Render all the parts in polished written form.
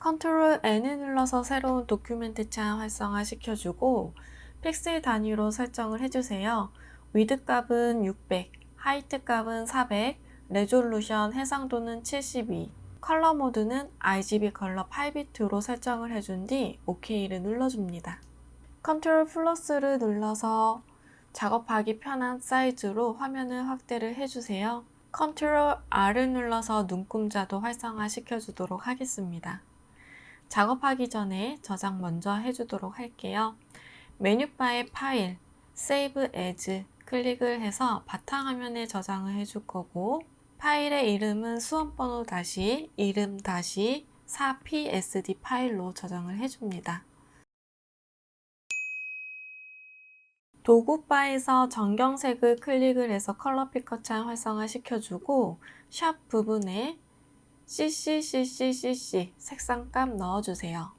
컨트롤 N을 눌러서 새로운 도큐멘트 창 활성화 시켜주고 픽셀 단위로 설정을 해주세요. 위드 값은 600, 하이트 값은 400, 레졸루션 해상도는 72, 컬러 모드는 RGB 컬러 8비트로 설정을 해준 뒤 OK를 눌러줍니다. 컨트롤 플러스를 눌러서 작업하기 편한 사이즈로 화면을 확대를 해주세요. 컨트롤 R을 눌러서 눈금자도 활성화 시켜주도록 하겠습니다. 작업하기 전에 저장 먼저 해주도록 할게요. 메뉴바의 파일, Save As 클릭을 해서 바탕화면에 저장을 해줄 거고, 파일의 이름은 수험번호 다시 이름 다시 4psd 파일로 저장을 해줍니다. 도구바에서 정경색을 클릭을 해서 컬러 피커 창 활성화 시켜주고 샵 부분에 CC 색상값 넣어주세요.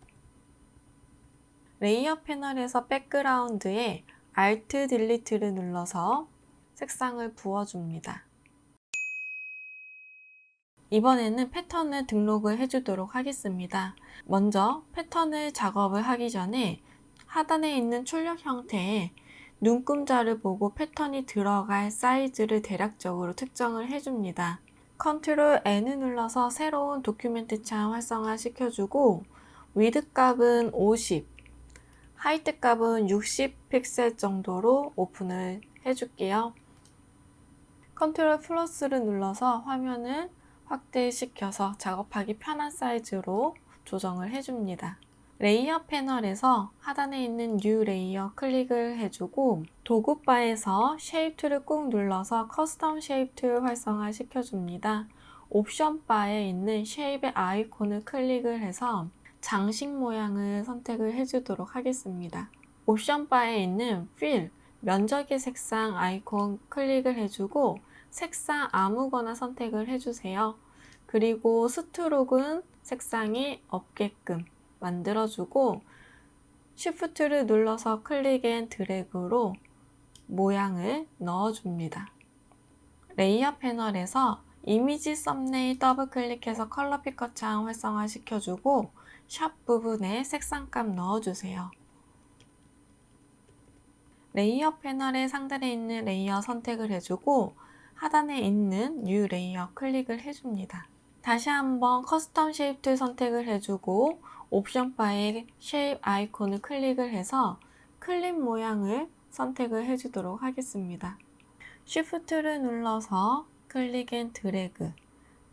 레이어 패널에서 백그라운드에 Alt 딜리트를 눌러서 색상을 부어줍니다. 이번에는 패턴을 등록을 해주도록 하겠습니다. 먼저 패턴을 작업을 하기 전에 하단에 있는 출력 형태에 눈금자를 보고 패턴이 들어갈 사이즈를 대략적으로 특정을 해줍니다. 컨트롤 N을 눌러서 새로운 도큐멘트 창 활성화 시켜주고 위드 값은 50, 하이트 값은 60 픽셀 정도로 오픈을 해줄게요. 컨트롤 플러스를 눌러서 화면을 확대시켜서 작업하기 편한 사이즈로 조정을 해줍니다. 레이어 패널에서 하단에 있는 뉴 레이어 클릭을 해주고 도구바에서 쉐입 툴을 꾹 눌러서 커스텀 쉐입 툴 활성화 시켜줍니다. 옵션 바에 있는 쉐입의 아이콘을 클릭을 해서 장식 모양을 선택을 해주도록 하겠습니다. 옵션 바에 있는 Fill, 면적의 색상 아이콘 클릭을 해주고 색상 아무거나 선택을 해주세요. 그리고 스트로크는 색상이 없게끔 만들어주고 Shift를 눌러서 클릭 앤 드래그로 모양을 넣어줍니다. 레이어 패널에서 이미지 썸네일 더블 클릭해서 컬러 피커 창 활성화 시켜주고 샵 부분에 색상값 넣어주세요. 레이어 패널의 상단에 있는 레이어 선택을 해주고 하단에 있는 뉴 레이어 클릭을 해줍니다. 다시 한번 커스텀 쉐입 툴 선택을 해주고 옵션 바에 쉐입 아이콘을 클릭을 해서 클립 모양을 선택을 해주도록 하겠습니다. Shift를 눌러서 클릭 앤 드래그,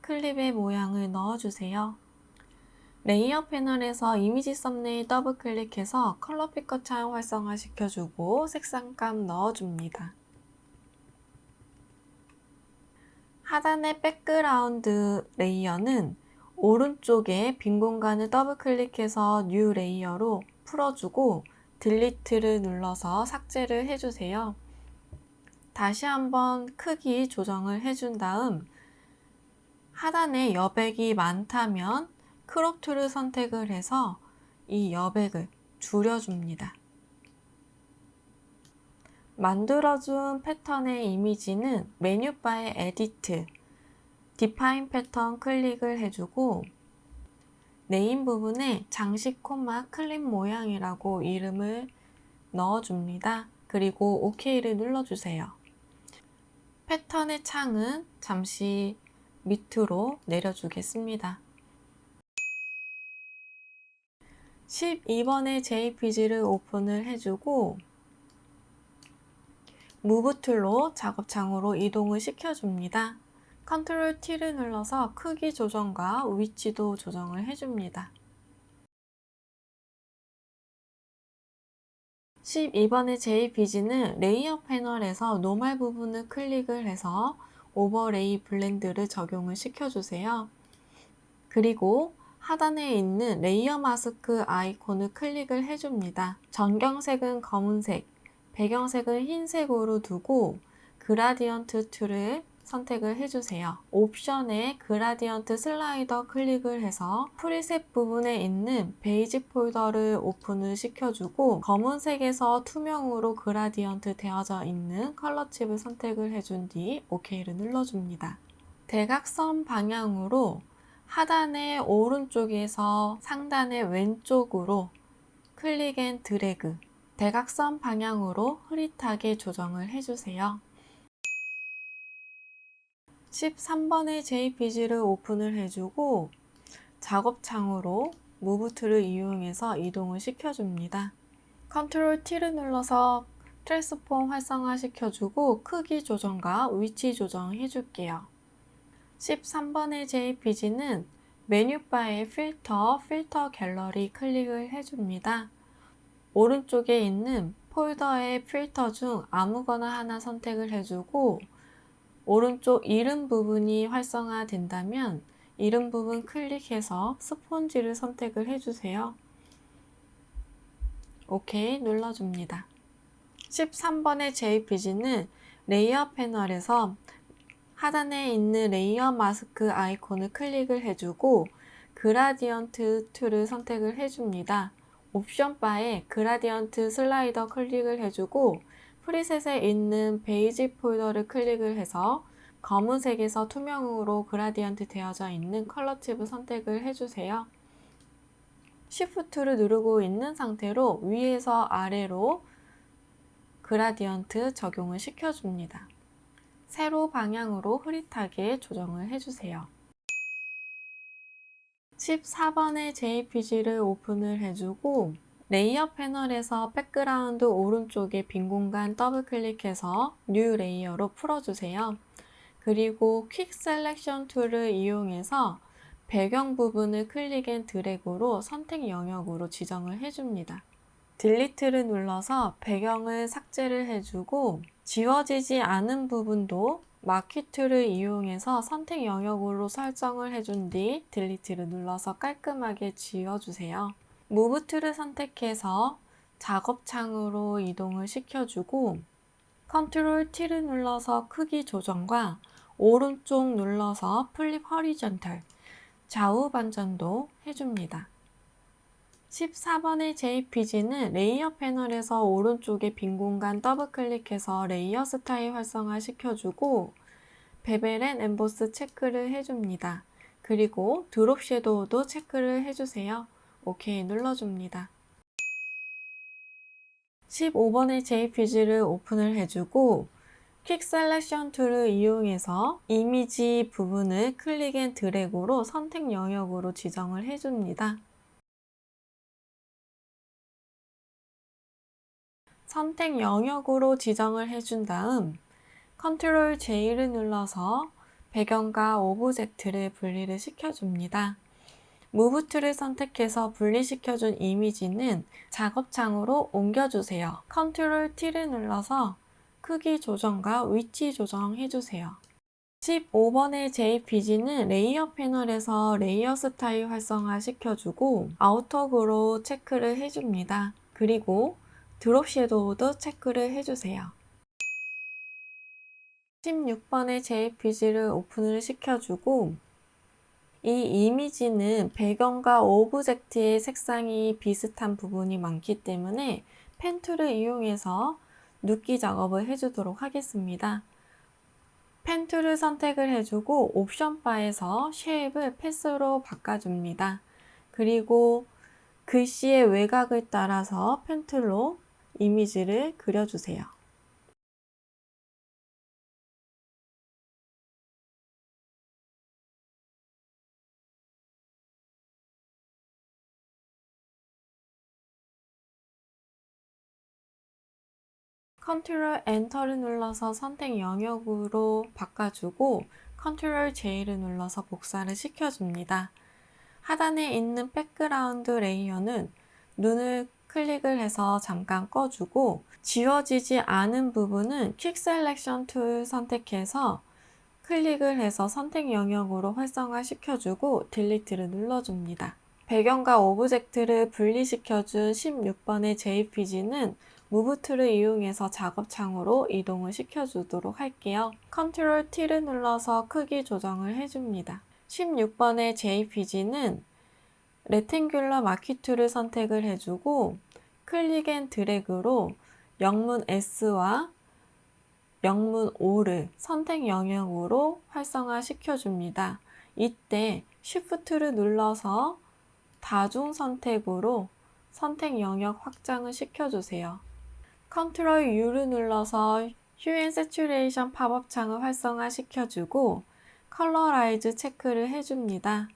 클립의 모양을 넣어주세요. 레이어 패널에서 이미지 썸네일 더블 클릭해서 컬러 피커 창 활성화 시켜주고 색상값 넣어줍니다. 하단의 백그라운드 레이어는 오른쪽에 빈 공간을 더블 클릭해서 뉴 레이어로 풀어주고 딜리트를 눌러서 삭제를 해주세요. 다시 한번 크기 조정을 해준 다음 하단에 여백이 많다면 크롭 툴을 선택을 해서 이 여백을 줄여줍니다. 만들어준 패턴의 이미지는 메뉴바의 에디트, 디파인 패턴 클릭을 해주고 네임 부분에 장식 콤마 클립 모양이라고 이름을 넣어줍니다. 그리고 OK를 눌러주세요. 패턴의 창은 잠시 밑으로 내려주겠습니다. 12번의 JPG를 오픈을 해주고 무브 툴로 작업창으로 이동을 시켜줍니다. 컨트롤 T를 눌러서 크기 조정과 위치도 조정을 해줍니다. 12번의 JPG는 레이어 패널에서 노멀 부분을 클릭을 해서 오버레이 블렌드를 적용을 시켜주세요. 그리고 하단에 있는 레이어 마스크 아이콘을 클릭을 해줍니다. 전경색은 검은색, 배경색은 흰색으로 두고 그라디언트 툴을 선택을 해주세요. 옵션에 그라디언트 슬라이더 클릭을 해서 프리셋 부분에 있는 베이지 폴더를 오픈을 시켜주고 검은색에서 투명으로 그라디언트 되어져 있는 컬러 칩을 선택을 해준 뒤 OK를 눌러줍니다. 대각선 방향으로 하단의 오른쪽에서 상단의 왼쪽으로 클릭 앤 드래그, 대각선 방향으로 흐릿하게 조정을 해주세요. 13번의 JPG를 오픈을 해주고 작업창으로 무브 툴을 이용해서 이동을 시켜줍니다. 컨트롤 T를 눌러서 트랜스폼 활성화 시켜주고 크기 조정과 위치 조정 해줄게요. 13번의 JPG는 메뉴바의 필터 갤러리 클릭을 해줍니다. 오른쪽에 있는 폴더의 필터 중 아무거나 하나 선택을 해주고 오른쪽 이름 부분이 활성화된다면 이름 부분 클릭해서 스폰지를 선택을 해주세요. OK 눌러줍니다. 13번의 JPG는 레이어 패널에서 하단에 있는 레이어 마스크 아이콘을 클릭을 해주고 그라디언트 툴을 선택을 해줍니다. 옵션 바에 그라디언트 슬라이더 클릭을 해주고 프리셋에 있는 베이지 폴더를 클릭을 해서 검은색에서 투명으로 그라디언트 되어져 있는 컬러 팁을 선택을 해주세요. Shift를 누르고 있는 상태로 위에서 아래로 그라디언트 적용을 시켜줍니다. 세로 방향으로 흐릿하게 조정을 해주세요. 14번의 JPG를 오픈을 해주고 레이어 패널에서 백그라운드 오른쪽에 빈 공간 더블 클릭해서 뉴 레이어로 풀어주세요. 그리고 퀵 셀렉션 툴을 이용해서 배경 부분을 클릭 앤 드래그로 선택 영역으로 지정을 해줍니다. 딜리트를 눌러서 배경을 삭제를 해주고 지워지지 않은 부분도 마키 툴을 이용해서 선택 영역으로 설정을 해준 뒤 딜리트를 눌러서 깔끔하게 지워주세요. 무브 툴을 선택해서 작업창으로 이동을 시켜주고 컨트롤 T를 눌러서 크기 조정과 오른쪽 눌러서 플립 허리전털 좌우 반전도 해줍니다. 14번의 JPG는 레이어 패널에서 오른쪽에 빈 공간 더블 클릭해서 레이어 스타일 활성화 시켜주고 베벨 앤 엠보스 체크를 해줍니다. 그리고 드롭 섀도우도 체크를 해주세요. OK 눌러줍니다. 15번의 JPG를 오픈을 해주고 퀵 셀렉션 툴을 이용해서 이미지 부분을 클릭 앤 드래그로 선택 영역으로 지정을 해줍니다. 선택 영역으로 지정을 해준 다음 컨트롤 J를 눌러서 배경과 오브젝트를 분리를 시켜줍니다. 무브 툴을 선택해서 분리시켜준 이미지는 작업창으로 옮겨주세요. 컨트롤 T를 눌러서 크기 조정과 위치 조정해주세요. 15번의 JPG는 레이어 패널에서 레이어 스타일 활성화 시켜주고 아우터 그로우 체크를 해줍니다. 그리고 드롭 섀도우도 체크를 해주세요. 16번의 JPG를 오픈을 시켜주고 이 이미지는 배경과 오브젝트의 색상이 비슷한 부분이 많기 때문에 펜 툴을 이용해서 눕기 작업을 해주도록 하겠습니다. 펜 툴을 선택을 해주고 옵션 바에서 쉐입을 패스로 바꿔줍니다. 그리고 글씨의 외곽을 따라서 펜 툴로 이미지를 그려주세요. 컨트롤 엔터를 눌러서 선택 영역으로 바꿔주고 컨트롤 J를 눌러서 복사를 시켜줍니다. 하단에 있는 백그라운드 레이어는 눈을 클릭을 해서 잠깐 꺼주고 지워지지 않은 부분은 퀵 셀렉션 툴 선택해서 클릭을 해서 선택 영역으로 활성화 시켜주고 딜리트를 눌러줍니다. 배경과 오브젝트를 분리시켜준 16번의 JPG는 무브 툴을 이용해서 작업창으로 이동을 시켜주도록 할게요. 컨트롤 T를 눌러서 크기 조정을 해줍니다. 16번의 JPG는 레탱귤러 마키 툴을 선택을 해주고 클릭 앤 드래그로 영문 S와 영문 O를 선택 영역으로 활성화 시켜줍니다. 이때 Shift를 눌러서 다중 선택으로 선택 영역 확장을 시켜주세요. Ctrl U를 눌러서 Hue and Saturation 팝업 창을 활성화시켜주고 컬러라이즈 체크를 해줍니다.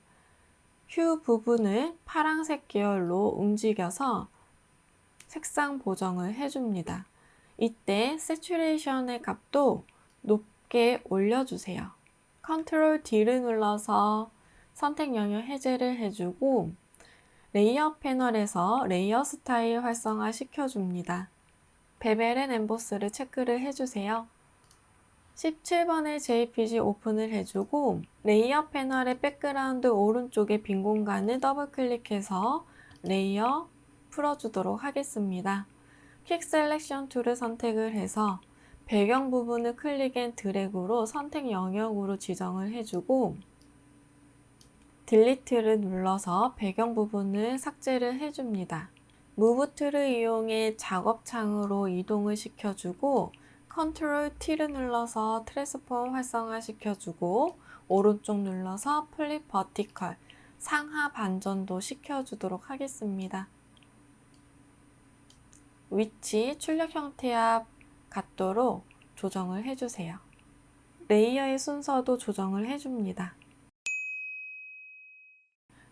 휴 부분을 파란색 계열로 움직여서 색상 보정을 해줍니다. 이때 Saturation의 값도 높게 올려주세요. Ctrl D를 눌러서 선택 영역 해제를 해주고 레이어 패널에서 레이어 스타일 활성화 시켜줍니다. 베벨 앤 엠보스를 체크를 해주세요. 17번의 JPG 오픈을 해주고 레이어 패널의 백그라운드 오른쪽에 빈 공간을 더블 클릭해서 레이어 풀어주도록 하겠습니다. 퀵 셀렉션 툴을 선택을 해서 배경 부분을 클릭 앤 드래그로 선택 영역으로 지정을 해주고 딜리트를 눌러서 배경 부분을 삭제를 해줍니다. 무브 툴을 이용해 작업창으로 이동을 시켜주고 Ctrl T를 눌러서 트랜스폼 활성화 시켜주고 오른쪽 눌러서 플립 버티컬 상하 반전도 시켜주도록 하겠습니다. 위치, 출력 형태와 같도록 조정을 해주세요. 레이어의 순서도 조정을 해줍니다.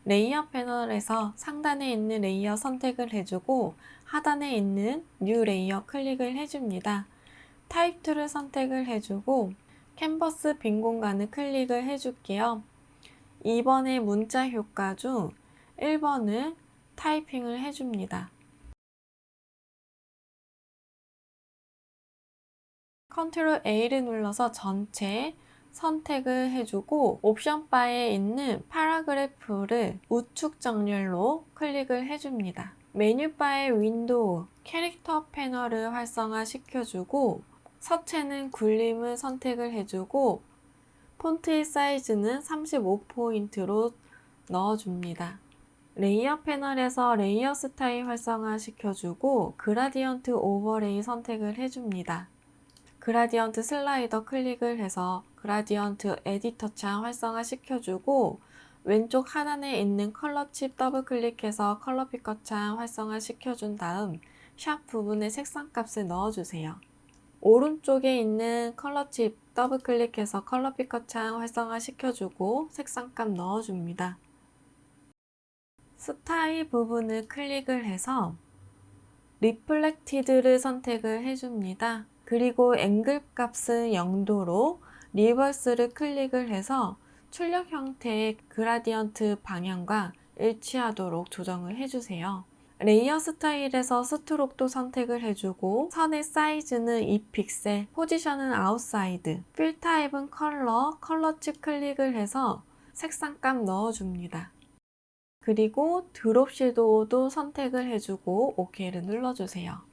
레이어 패널에서 상단에 있는 레이어 선택을 해주고 하단에 있는 뉴 레이어 클릭을 해줍니다. 타입 툴을 선택을 해주고 캔버스 빈 공간을 클릭을 해줄게요. 2번의 문자 효과 중 1번을 타이핑을 해줍니다. Ctrl A를 눌러서 전체 선택을 해주고 옵션 바에 있는 파라그래프를 우측 정렬로 클릭을 해줍니다. 메뉴바의 윈도우, 캐릭터 패널을 활성화 시켜주고 서체는 굴림을 선택을 해주고 폰트의 사이즈는 35포인트로 넣어줍니다. 레이어 패널에서 레이어 스타일 활성화 시켜주고 그라디언트 오버레이 선택을 해줍니다. 그라디언트 슬라이더 클릭을 해서 그라디언트 에디터 창 활성화 시켜주고 왼쪽 하단에 있는 컬러 칩 더블 클릭해서 컬러 피커 창 활성화 시켜준 다음 샵 부분에 색상 값을 넣어주세요. 오른쪽에 있는 컬러 칩 더블 클릭해서 컬러 피커 창 활성화 시켜주고 색상 값 넣어줍니다. 스타일 부분을 클릭을 해서 리플렉티드를 선택을 해줍니다. 그리고 앵글 값은 0도로 리버스를 클릭을 해서 출력 형태의 그라디언트 방향과 일치하도록 조정을 해주세요. 레이어 스타일에서 스트로크도 선택을 해주고 선의 사이즈는 2픽셀, 포지션은 아웃사이드, 필 타입은 컬러, 컬러 칩 클릭을 해서 색상값 넣어줍니다. 그리고 드롭 섀도우도 선택을 해주고 OK를 눌러주세요.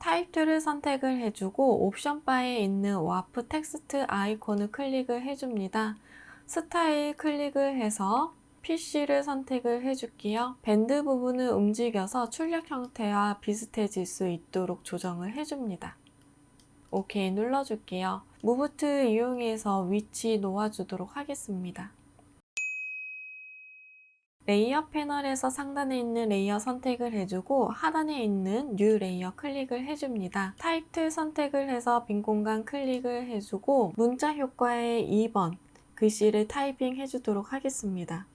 타입 툴을 선택을 해주고 옵션 바에 있는 와프 텍스트 아이콘을 클릭을 해줍니다. 스타일 클릭을 해서 PC를 선택을 해줄게요. 밴드 부분을 움직여서 출력 형태와 비슷해질 수 있도록 조정을 해줍니다. OK 눌러줄게요. 무브 툴 이용해서 위치 놓아주도록 하겠습니다. 레이어 패널에서 상단에 있는 레이어 선택을 해주고 하단에 있는 뉴 레이어 클릭을 해줍니다. 타입 툴 선택을 해서 빈 공간 클릭을 해주고 문자 효과의 2번 글씨를 타이핑 해주도록 하겠습니다.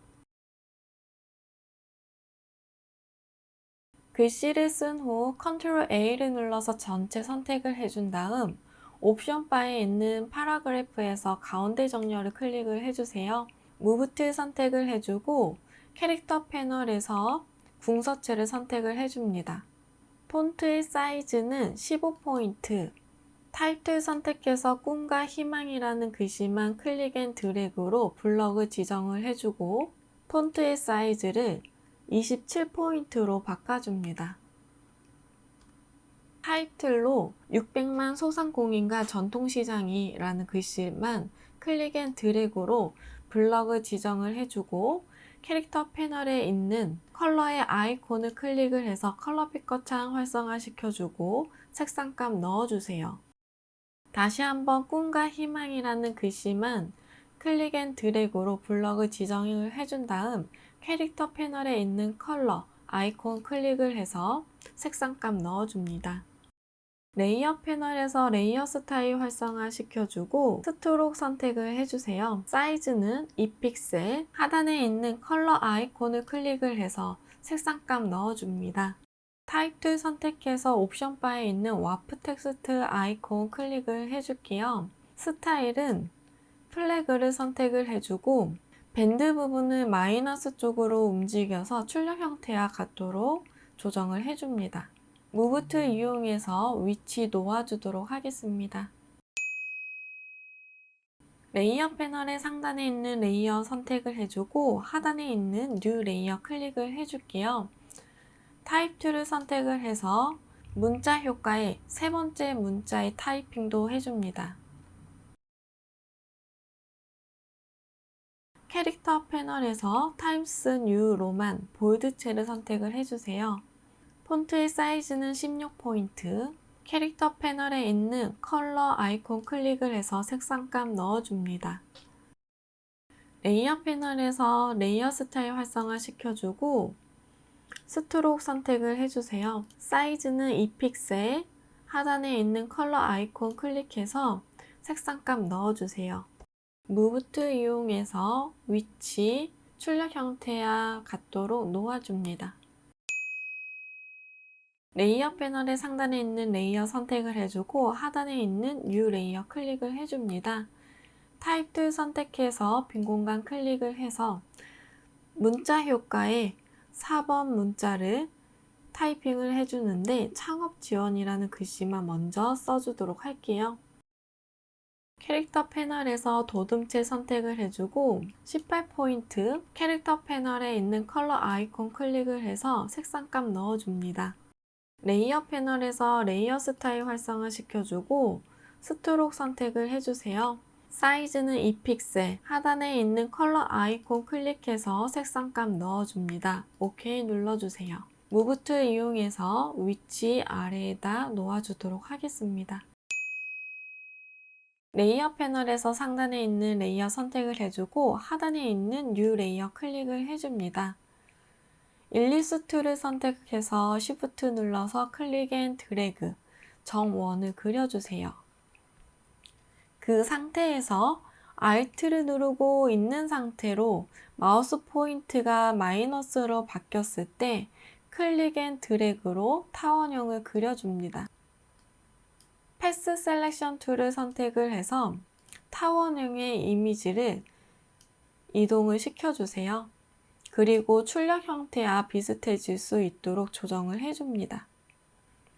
글씨를 쓴 후 Ctrl A를 눌러서 전체 선택을 해준 다음 옵션 바에 있는 파라그래프에서 가운데 정렬을 클릭을 해주세요. 무브 툴 선택을 해주고 캐릭터 패널에서 궁서체를 선택을 해줍니다. 폰트의 사이즈는 15포인트, 타입 툴 선택해서 꿈과 희망이라는 글씨만 클릭 앤 드래그로 블럭을 지정을 해주고 폰트의 사이즈를 27포인트로 바꿔줍니다. 타입 툴로 600만 소상공인과 전통시장이라는 글씨만 클릭 앤 드래그로 블럭을 지정을 해주고 캐릭터 패널에 있는 컬러의 아이콘을 클릭을 해서 컬러 피커 창 활성화 시켜주고 색상값 넣어주세요. 다시 한번 꿈과 희망이라는 글씨만 클릭 앤 드래그로 블럭을 지정을 해준 다음 캐릭터 패널에 있는 컬러 아이콘 클릭을 해서 색상값 넣어줍니다. 레이어 패널에서 레이어 스타일 활성화 시켜주고 스트록 선택을 해주세요. 사이즈는 2픽셀, 하단에 있는 컬러 아이콘을 클릭을 해서 색상값 넣어줍니다. 타입 툴 선택해서 옵션 바에 있는 와프 텍스트 아이콘 클릭을 해줄게요. 스타일은 플래그를 선택을 해주고 밴드 부분을 마이너스 쪽으로 움직여서 출력 형태와 같도록 조정을 해줍니다. 무브 툴 이용해서 위치 놓아주도록 하겠습니다. 레이어 패널의 상단에 있는 레이어 선택을 해주고 하단에 있는 뉴 레이어 클릭을 해줄게요. 타입 툴을 선택을 해서 문자 효과에 세 번째 문자의 타이핑도 해줍니다. 캐릭터 패널에서 타임스 뉴 로만 볼드체를 선택을 해주세요. 폰트의 사이즈는 16포인트, 캐릭터 패널에 있는 컬러 아이콘 클릭을 해서 색상값 넣어줍니다. 레이어 패널에서 레이어 스타일 활성화 시켜주고 스트록 선택을 해주세요. 사이즈는 2픽셀, 하단에 있는 컬러 아이콘 클릭해서 색상값 넣어주세요. 무브 툴 이용해서 위치, 출력 형태와 같도록 놓아줍니다. 레이어 패널의 상단에 있는 레이어 선택을 해주고 하단에 있는 뉴 레이어 클릭을 해줍니다. 타입 툴 선택해서 빈 공간 클릭을 해서 문자 효과에 4번 문자를 타이핑을 해주는데 창업 지원이라는 글씨만 먼저 써주도록 할게요. 캐릭터 패널에서 도둠체 선택을 해주고 18포인트 캐릭터 패널에 있는 컬러 아이콘 클릭을 해서 색상값 넣어줍니다. 레이어 패널에서 레이어 스타일 활성화 시켜주고 스트록 선택을 해주세요. 사이즈는 2픽셀, 하단에 있는 컬러 아이콘 클릭해서 색상값 넣어줍니다. OK 눌러주세요. 무브 툴 이용해서 위치 아래에다 놓아주도록 하겠습니다. 레이어 패널에서 상단에 있는 레이어 선택을 해주고 하단에 있는 뉴 레이어 클릭을 해줍니다. 일리스 툴을 선택해서 Shift 눌러서 클릭 앤 드래그 정원을 그려주세요. 그 상태에서 Alt를 누르고 있는 상태로 마우스 포인트가 마이너스로 바뀌었을 때 클릭 앤 드래그로 타원형을 그려줍니다. 패스 셀렉션 툴을 선택을 해서 타원형의 이미지를 이동을 시켜주세요. 그리고 출력 형태와 비슷해질 수 있도록 조정을 해줍니다.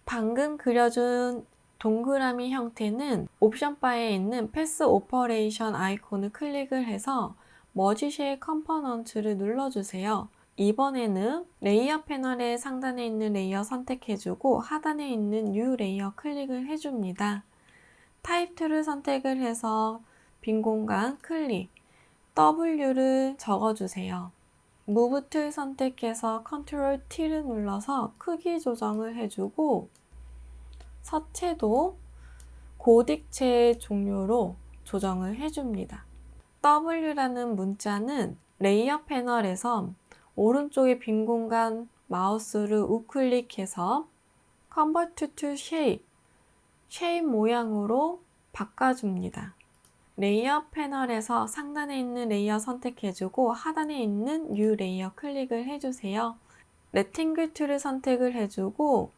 방금 그려준 동그라미 형태는 옵션 바에 있는 패스 오퍼레이션 아이콘을 클릭을 해서 머지 쉐입 컴포넌트를 눌러주세요. 이번에는 레이어 패널의 상단에 있는 레이어 선택해주고 하단에 있는 뉴 레이어 클릭을 해줍니다. 타입 툴을 선택을 해서 빈 공간 클릭, W를 적어주세요. 무브 툴 선택해서 컨트롤 T를 눌러서 크기 조정을 해주고 서체도 고딕체의 종류로 조정을 해줍니다. W라는 문자는 레이어 패널에서 오른쪽에 빈 공간 마우스를 우클릭해서 Convert to Shape, 쉐입 모양으로 바꿔줍니다. 레이어 패널에서 상단에 있는 레이어 선택해주고 하단에 있는 New 레이어 클릭을 해주세요. 레팅글 툴을 선택을 해주고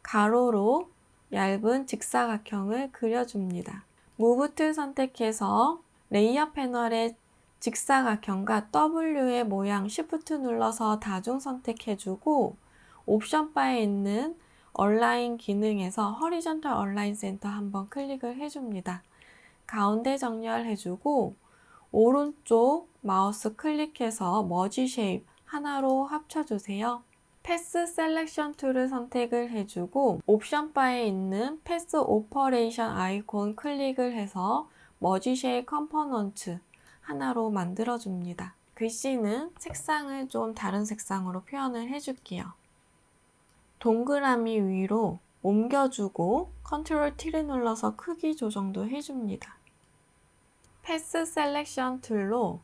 가로로 얇은 직사각형을 그려줍니다. 무브 툴 선택해서 레이어 패널의 직사각형과 W의 모양 Shift 눌러서 다중 선택해주고 옵션 바에 있는 얼라인 기능에서 허리전탈 얼라인 센터 한번 클릭을 해줍니다. 가운데 정렬해주고 오른쪽 마우스 클릭해서 머지 쉐입 하나로 합쳐주세요. 패스 셀렉션 툴을 선택을 해주고 옵션 바에 있는 패스 오퍼레이션 아이콘 클릭을 해서 머지 쉐입 컴포넌트 하나로 만들어줍니다. 글씨는 색상을 좀 다른 색상으로 표현을 해줄게요. 동그라미 위로 옮겨주고 컨트롤 T를 눌러서 크기 조정도 해줍니다. 패스 셀렉션 툴로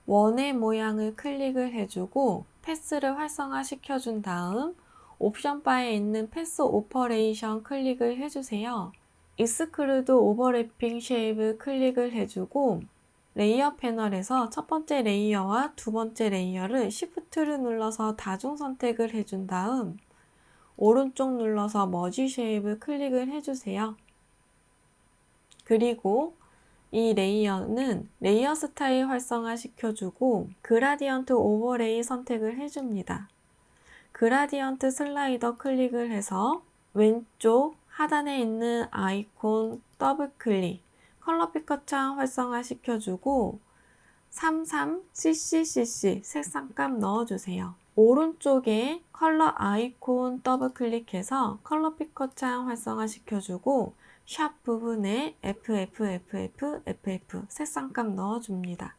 원의 모양을 클릭을 해주고 패스를 활성화시켜 준 다음 옵션 바에 있는 패스 오퍼레이션 클릭을 해주세요. 익스크루드 오버래핑 쉐입을 클릭을 해주고 레이어 패널에서 첫 번째 레이어와 두 번째 레이어를 Shift를 눌러서 다중 선택을 해준 다음 오른쪽 눌러서 머지 쉐입을 클릭을 해주세요. 그리고 이 레이어는 레이어 스타일 활성화 시켜주고 그라디언트 오버레이 선택을 해줍니다. 그라디언트 슬라이더 클릭을 해서 왼쪽 하단에 있는 아이콘 더블 클릭, 컬러 피커 창 활성화 시켜주고 33CCCC 색상감 넣어주세요. 오른쪽에 컬러 아이콘 더블 클릭해서 컬러 피커 창 활성화 시켜주고 샵 부분에 FFFF 색상감 넣어줍니다.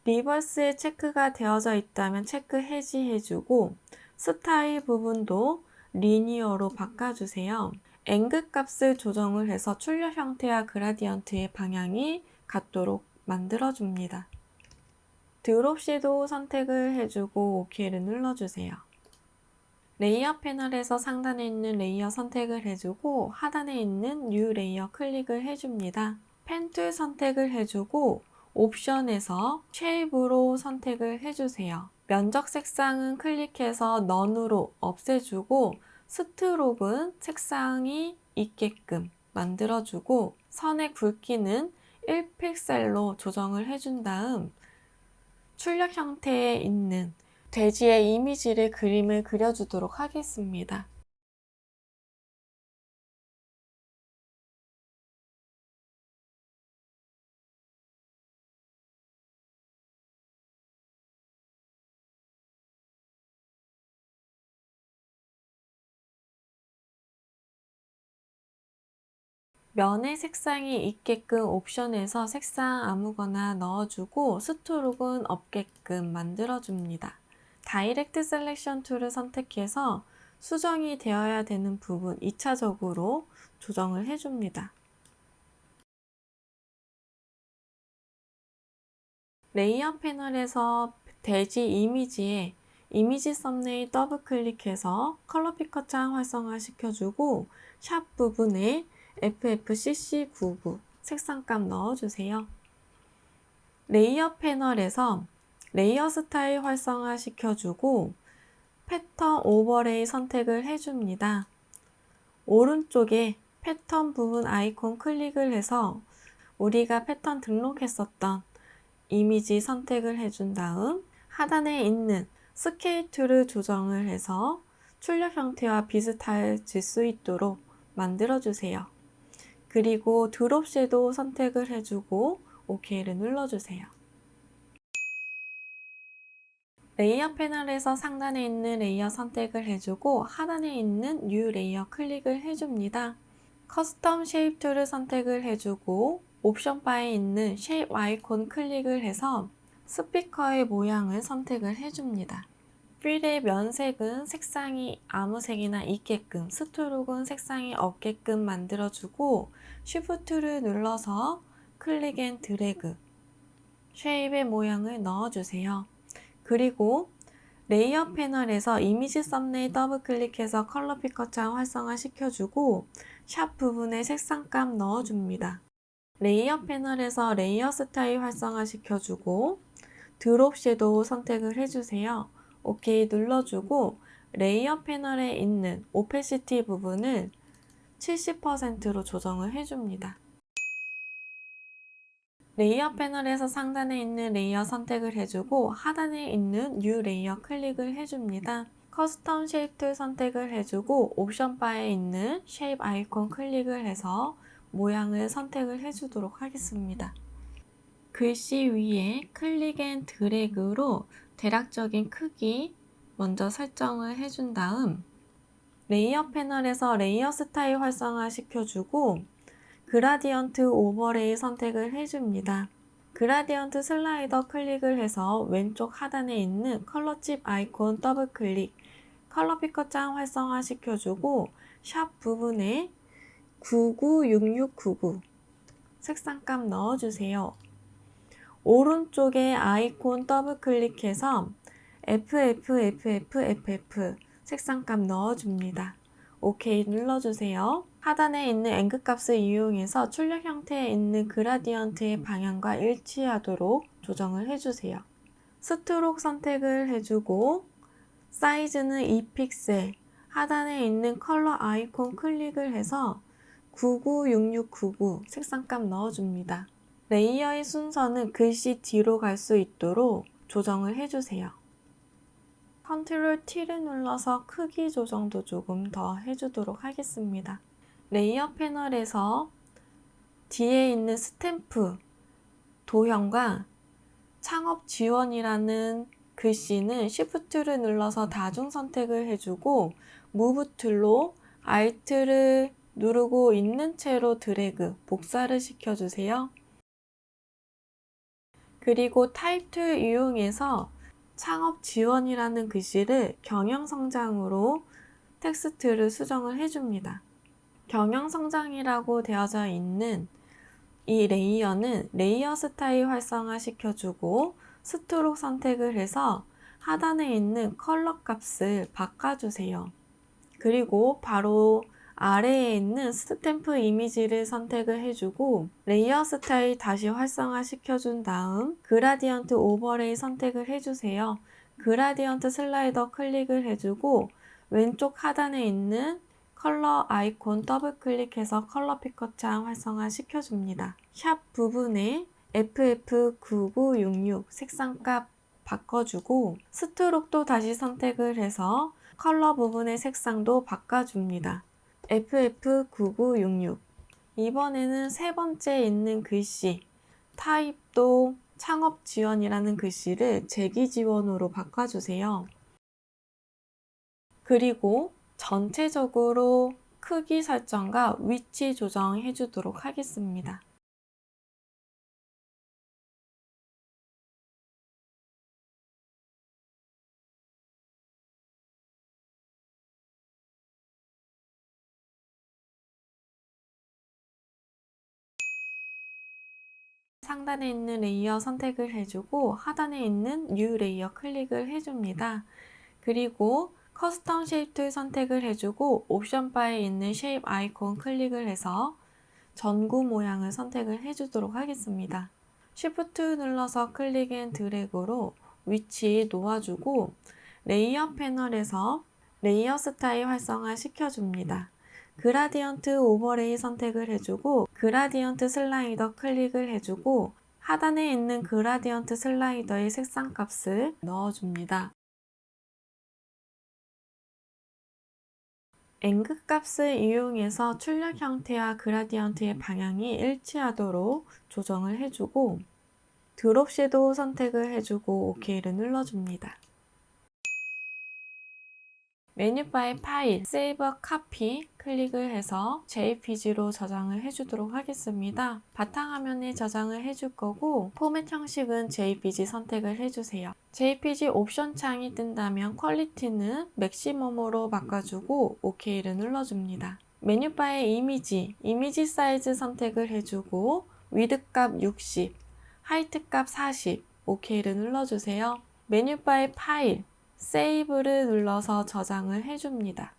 리버스에 체크가 되어져 있다면 체크 해지해주고 스타일 부분도 리니어로 바꿔주세요. 앵글 값을 조정을 해서 출력 형태와 그라디언트의 방향이 같도록 만들어줍니다. 드롭 섀도우 선택을 해주고 OK를 눌러주세요. 레이어 패널에서 상단에 있는 레이어 선택을 해주고 하단에 있는 뉴 레이어 클릭을 해줍니다. 펜 툴 선택을 해주고 옵션에서 쉐입으로 선택을 해주세요. 면적 색상은 클릭해서 넌으로 없애주고 스트로크는 색상이 있게끔 만들어주고 선의 굵기는 1픽셀로 조정을 해준 다음 출력 형태에 있는 돼지의 이미지를 그림을 그려주도록 하겠습니다. 면의 색상이 있게끔 옵션에서 색상 아무거나 넣어주고 스트로크는 없게끔 만들어줍니다. 다이렉트 셀렉션 툴을 선택해서 수정이 되어야 되는 부분 2차적으로 조정을 해줍니다. 레이어 패널에서 돼지 이미지에 이미지 썸네일 더블 클릭해서 컬러 피커 창 활성화 시켜주고 샵 부분에 FFCC99 색상감 넣어주세요. 레이어 패널에서 레이어 스타일 활성화 시켜주고 패턴 오버레이 선택을 해줍니다. 오른쪽에 패턴 부분 아이콘 클릭을 해서 우리가 패턴 등록했었던 이미지 선택을 해준 다음 하단에 있는 스케일 툴을 조정을 해서 출력 형태와 비슷해질 수 있도록 만들어주세요. 그리고 드롭 섀도우 선택을 해주고 OK를 눌러주세요. 레이어 패널에서 상단에 있는 레이어 선택을 해주고 하단에 있는 뉴 레이어 클릭을 해줍니다. 커스텀 쉐입 툴을 선택을 해주고 옵션 바에 있는 쉐입 아이콘 클릭을 해서 스피커의 모양을 선택을 해줍니다. 필의 면색은 색상이 아무 색이나 있게끔, 스트로크는 색상이 없게끔 만들어주고 쉬프트를 눌러서 클릭 앤 드래그 쉐입의 모양을 넣어주세요. 그리고 레이어 패널에서 이미지 썸네일 더블 클릭해서 컬러 피커 창 활성화 시켜주고 샵 부분에 색상감 넣어줍니다. 레이어 패널에서 레이어 스타일 활성화 시켜주고 드롭 섀도우 선택을 해주세요. OK 눌러주고 레이어 패널에 있는 오페시티 부분을 70%로 조정을 해줍니다. 레이어 패널에서 상단에 있는 레이어 선택을 해주고 하단에 있는 뉴 레이어 클릭을 해줍니다. 커스텀 쉐입 툴 선택을 해주고 옵션 바에 있는 쉐입 아이콘 클릭을 해서 모양을 선택을 해주도록 하겠습니다. 글씨 위에 클릭 앤 드래그로 대략적인 크기 먼저 설정을 해준 다음 레이어 패널에서 레이어 스타일 활성화 시켜주고 그라디언트 오버레이 선택을 해줍니다. 그라디언트 슬라이더 클릭을 해서 왼쪽 하단에 있는 컬러칩 아이콘 더블 클릭, 컬러 피커 창 활성화 시켜주고 샵 부분에 996699 색상감 넣어주세요. 오른쪽에 아이콘 더블 클릭해서 FFFFFF 색상값 넣어줍니다. OK 눌러주세요. 하단에 있는 앵글 값을 이용해서 출력 형태에 있는 그라디언트의 방향과 일치하도록 조정을 해주세요. 스트록 선택을 해주고 사이즈는 2픽셀, 하단에 있는 컬러 아이콘 클릭을 해서 996699 색상값 넣어줍니다. 레이어의 순서는 글씨 뒤로 갈 수 있도록 조정을 해주세요. 컨트롤 T를 눌러서 크기 조정도 조금 더 해주도록 하겠습니다. 레이어 패널에서 뒤에 있는 스탬프 도형과 창업 지원이라는 글씨는 Shift를 눌러서 다중 선택을 해주고 무브 툴로 Alt를 누르고 있는 채로 드래그, 복사를 시켜주세요. 그리고 타입 툴 이용해서 창업 지원이라는 글씨를 경영성장으로 텍스트를 수정을 해줍니다. 경영성장이라고 되어져 있는 이 레이어는 레이어 스타일 활성화 시켜주고 스트록 선택을 해서 하단에 있는 컬러 값을 바꿔주세요. 그리고 바로 아래에 있는 스탬프 이미지를 선택을 해주고 레이어 스타일 다시 활성화 시켜준 다음 그라디언트 오버레이 선택을 해주세요. 그라디언트 슬라이더 클릭을 해주고 왼쪽 하단에 있는 컬러 아이콘 더블 클릭해서 컬러 피커 창 활성화 시켜줍니다. 샵 부분에 FF9966 색상값 바꿔주고 스트록도 다시 선택을 해서 컬러 부분의 색상도 바꿔줍니다. FF9966 이번에는 세 번째 있는 글씨 타입도 창업 지원이라는 글씨를 재기 지원으로 바꿔주세요. 그리고 전체적으로 크기 설정과 위치 조정해 주도록 하겠습니다. 상단에 있는 레이어 선택을 해주고 하단에 있는 뉴 레이어 클릭을 해줍니다. 그리고 커스텀 쉐입 툴 선택을 해주고 옵션 바에 있는 쉐입 아이콘 클릭을 해서 전구 모양을 선택을 해주도록 하겠습니다. Shift 눌러서 클릭 앤 드래그로 위치 놓아주고 레이어 패널에서 레이어 스타일 활성화 시켜줍니다. 그라디언트 오버레이 선택을 해주고 그라디언트 슬라이더 클릭을 해주고 하단에 있는 그라디언트 슬라이더의 색상 값을 넣어줍니다. 앵글 값을 이용해서 출력 형태와 그라디언트의 방향이 일치하도록 조정을 해주고 드롭 섀도우 선택을 해주고 OK를 눌러줍니다. 메뉴바의 파일, Save a Copy 클릭을 해서 JPG로 저장을 해주도록 하겠습니다. 바탕화면에 저장을 해줄 거고 포맷 형식은 JPG 선택을 해주세요. JPG 옵션 창이 뜬다면 퀄리티는 맥시멈으로 바꿔주고 OK를 눌러줍니다. 메뉴바의 이미지 사이즈 선택을 해주고 위드 값 60, 하이트 값 40, OK를 눌러주세요. 메뉴바의 파일, 세이브를 눌러서 저장을 해줍니다.